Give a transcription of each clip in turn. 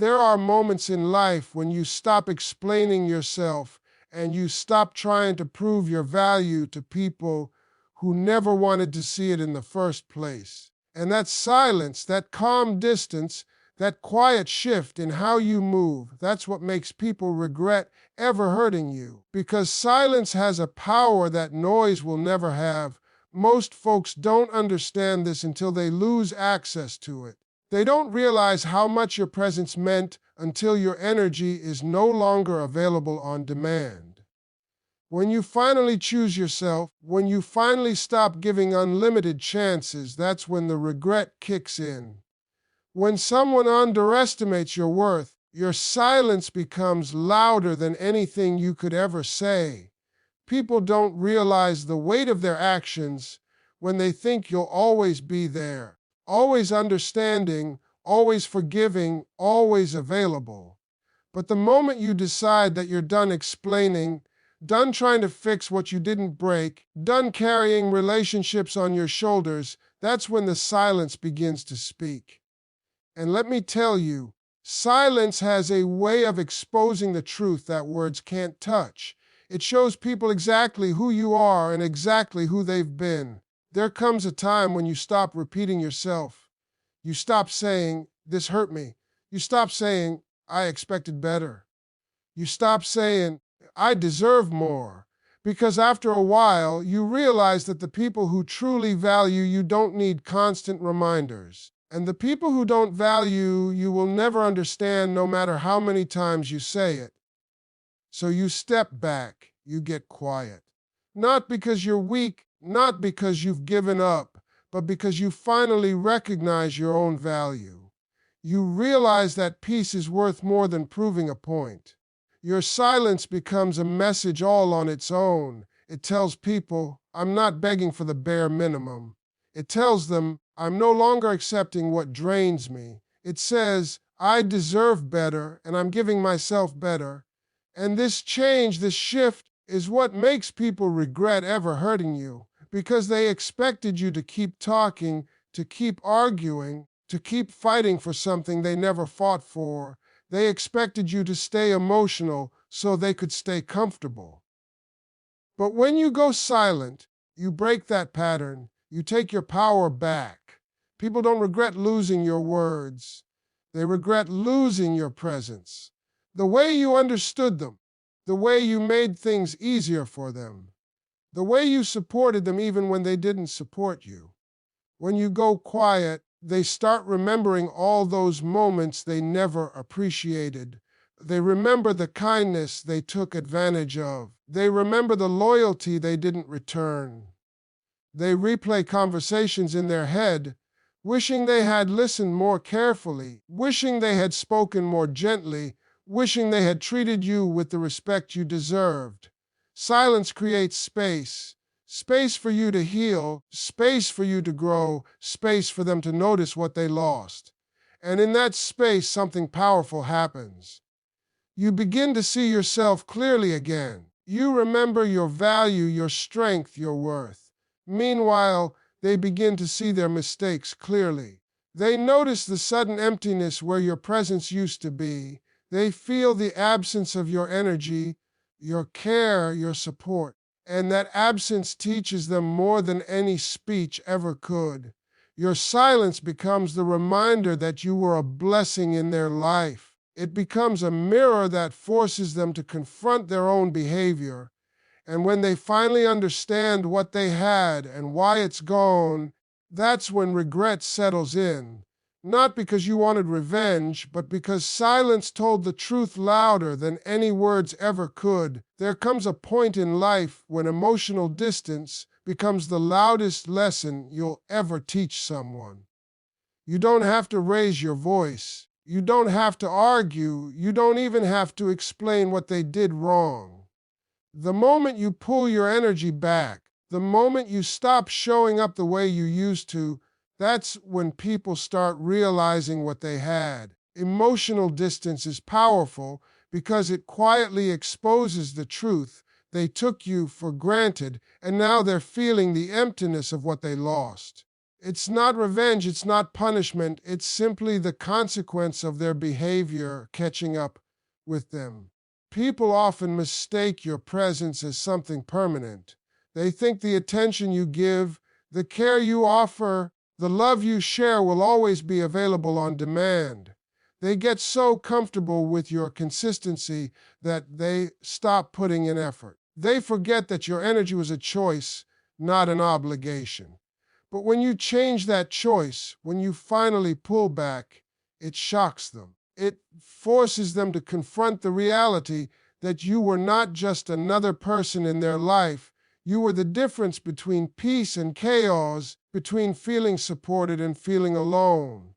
There are moments in life when you stop explaining yourself and you stop trying to prove your value to people who never wanted to see it in the first place. And that silence, that calm distance, that quiet shift in how you move, that's what makes people regret ever hurting you. Because silence has a power that noise will never have. Most folks don't understand this until they lose access to it. They don't realize how much your presence meant until your energy is no longer available on demand. When you finally choose yourself, when you finally stop giving unlimited chances, that's when the regret kicks in. When someone underestimates your worth, your silence becomes louder than anything you could ever say. People don't realize the weight of their actions when they think you'll always be there, always understanding, always forgiving, always available. But the moment you decide that you're done explaining, done trying to fix what you didn't break, done carrying relationships on your shoulders, that's when the silence begins to speak. And let me tell you, silence has a way of exposing the truth that words can't touch. It shows people exactly who you are and exactly who they've been. There comes a time when you stop repeating yourself. You stop saying, "This hurt me." You stop saying, "I expected better." You stop saying, "I deserve more." Because after a while, you realize that the people who truly value you don't need constant reminders. And the people who don't value you will never understand no matter how many times you say it. So you step back, you get quiet. Not because you're weak, not because you've given up, but because you finally recognize your own value. You realize that peace is worth more than proving a point. Your silence becomes a message all on its own. It tells people, "I'm not begging for the bare minimum." It tells them, "I'm no longer accepting what drains me." It says, "I deserve better, and I'm giving myself better." And this change, this shift, is what makes people regret ever hurting you, because they expected you to keep talking, to keep arguing, to keep fighting for something they never fought for. They expected you to stay emotional so they could stay comfortable. But when you go silent, you break that pattern. You take your power back. People don't regret losing your words. They regret losing your presence. The way you understood them, the way you made things easier for them, the way you supported them even when they didn't support you. When you go quiet, they start remembering all those moments they never appreciated. They remember the kindness they took advantage of. They remember the loyalty they didn't return. They replay conversations in their head, wishing they had listened more carefully, wishing they had spoken more gently, wishing they had treated you with the respect you deserved. Silence creates space. Space for you to heal, space for you to grow, space for them to notice what they lost. And in that space, something powerful happens. You begin to see yourself clearly again. You remember your value, your strength, your worth. Meanwhile, they begin to see their mistakes clearly. They notice the sudden emptiness where your presence used to be. They feel the absence of your energy, your care, your support. And that absence teaches them more than any speech ever could. Your silence becomes the reminder that you were a blessing in their life. It becomes a mirror that forces them to confront their own behavior. And when they finally understand what they had and why it's gone, that's when regret settles in. Not because you wanted revenge, but because silence told the truth louder than any words ever could. There comes a point in life when emotional distance becomes the loudest lesson you'll ever teach someone. You don't have to raise your voice. You don't have to argue. You don't even have to explain what they did wrong. The moment you pull your energy back, the moment you stop showing up the way you used to, that's when people start realizing what they had. Emotional distance is powerful because it quietly exposes the truth. They took you for granted, and now they're feeling the emptiness of what they lost. It's not revenge, it's not punishment, it's simply the consequence of their behavior catching up with them. People often mistake your presence as something permanent. They think the attention you give, the care you offer, the love you share will always be available on demand. They get so comfortable with your consistency that they stop putting in effort. They forget that your energy was a choice, not an obligation. But when you change that choice, when you finally pull back, it shocks them. It forces them to confront the reality that you were not just another person in their life. You were the difference between peace and chaos, between feeling supported and feeling alone.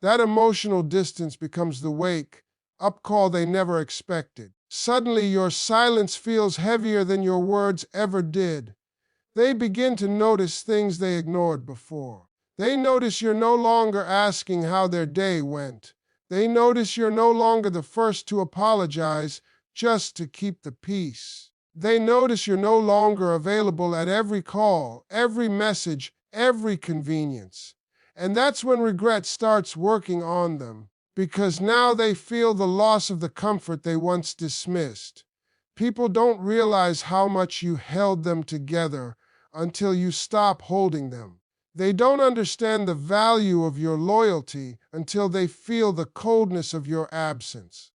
That emotional distance becomes the wake up call they never expected. Suddenly, your silence feels heavier than your words ever did. They begin to notice things they ignored before. They notice you're no longer asking how their day went. They notice you're no longer the first to apologize just to keep the peace. They notice you're no longer available at every call, every message, every convenience. And that's when regret starts working on them, because now they feel the loss of the comfort they once dismissed. People don't realize how much you held them together until you stop holding them. They don't understand the value of your loyalty until they feel the coldness of your absence.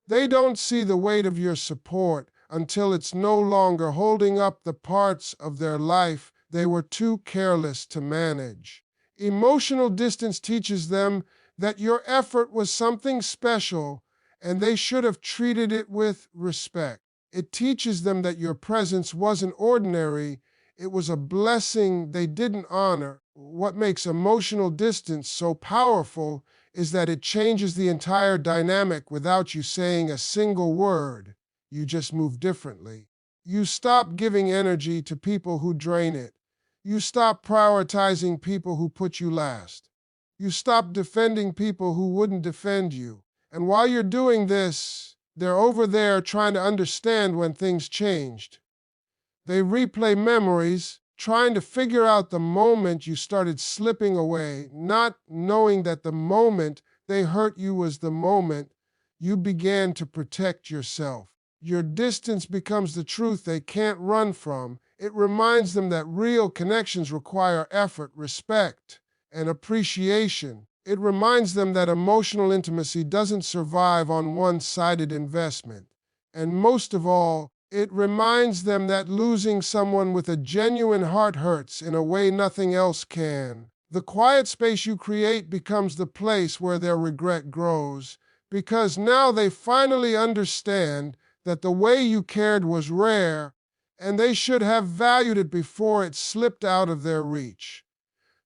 They don't see the weight of your support until it's no longer holding up the parts of their life they were too careless to manage. Emotional distance teaches them that your effort was something special and they should have treated it with respect. It teaches them that your presence wasn't ordinary, it was a blessing they didn't honor. What makes emotional distance so powerful is that it changes the entire dynamic without you saying a single word. You just move differently. You stop giving energy to people who drain it. You stop prioritizing people who put you last. You stop defending people who wouldn't defend you. And while you're doing this, they're over there trying to understand when things changed. They replay memories, trying to figure out the moment you started slipping away, not knowing that the moment they hurt you was the moment you began to protect yourself. Your distance becomes the truth they can't run from. It reminds them that real connections require effort, respect, and appreciation. It reminds them that emotional intimacy doesn't survive on one-sided investment. And most of all, it reminds them that losing someone with a genuine heart hurts in a way nothing else can. The quiet space you create becomes the place where their regret grows, because now they finally understand that the way you cared was rare, and they should have valued it before it slipped out of their reach.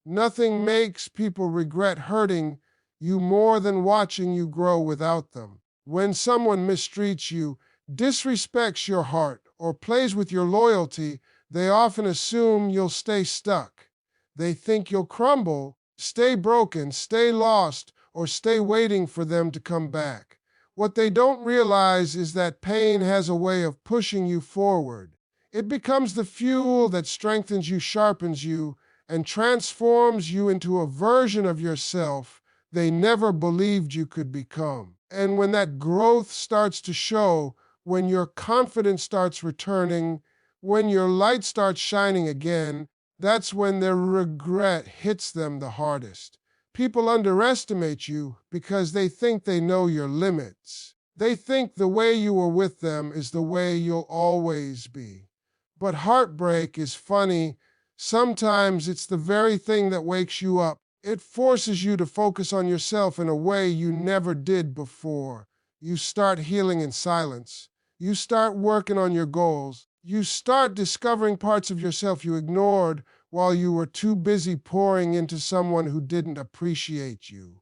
Nothing makes people regret hurting you more than watching you grow without them. When someone mistreats you, disrespects your heart, or plays with your loyalty, they often assume you'll stay stuck. They think you'll crumble, stay broken, stay lost, or stay waiting for them to come back. What they don't realize is that pain has a way of pushing you forward. It becomes the fuel that strengthens you, sharpens you, and transforms you into a version of yourself they never believed you could become. And when that growth starts to show, when your confidence starts returning, when your light starts shining again, that's when their regret hits them the hardest. People underestimate you because they think they know your limits. They think the way you were with them is the way you'll always be. But heartbreak is funny. Sometimes it's the very thing that wakes you up. It forces you to focus on yourself in a way you never did before. You start healing in silence. You start working on your goals. You start discovering parts of yourself you ignored while you were too busy pouring into someone who didn't appreciate you.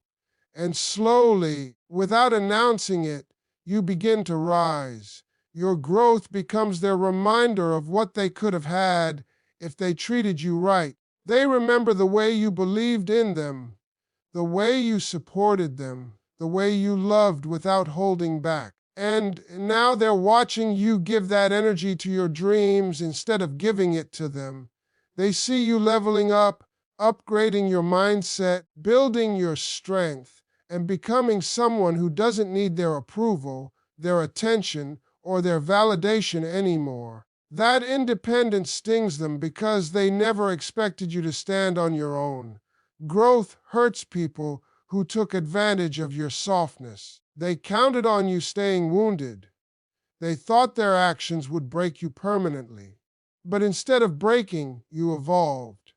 And slowly, without announcing it, you begin to rise. Your growth becomes their reminder of what they could have had if they treated you right. They remember the way you believed in them, the way you supported them, the way you loved without holding back. And now they're watching you give that energy to your dreams instead of giving it to them. They see you leveling up, upgrading your mindset, building your strength, and becoming someone who doesn't need their approval, their attention, or their validation anymore. That independence stings them because they never expected you to stand on your own. Growth hurts people who took advantage of your softness. They counted on you staying wounded. They thought their actions would break you permanently. But instead of breaking, you evolved.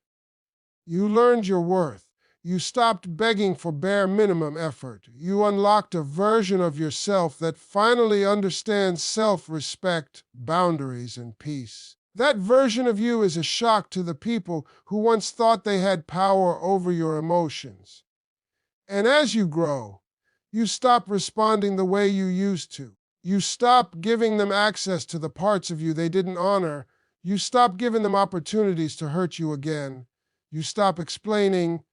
You learned your worth. You stopped begging for bare minimum effort. You unlocked a version of yourself that finally understands self-respect, boundaries, and peace. That version of you is a shock to the people who once thought they had power over your emotions. And as you grow, you stop responding the way you used to. You stop giving them access to the parts of you they didn't honor. You stop giving them opportunities to hurt you again. You stop explaining,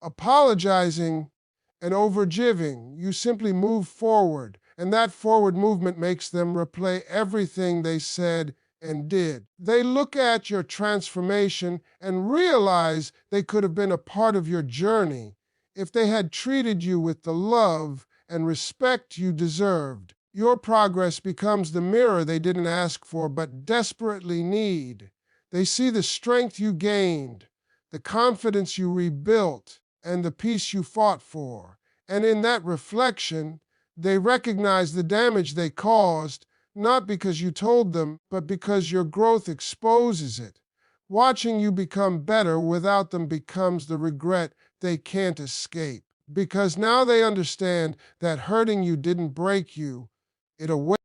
apologizing, and overgiving. You simply move forward, and that forward movement makes them replay everything they said and did. They look at your transformation and realize they could have been a part of your journey if they had treated you with the love and respect you deserved. Your progress becomes the mirror they didn't ask for but desperately need. They see the strength you gained, the confidence you rebuilt, and the peace you fought for. And in that reflection, they recognize the damage they caused, not because you told them, but because your growth exposes it. Watching you become better without them becomes the regret they can't escape. Because now they understand that hurting you didn't break you, it awakened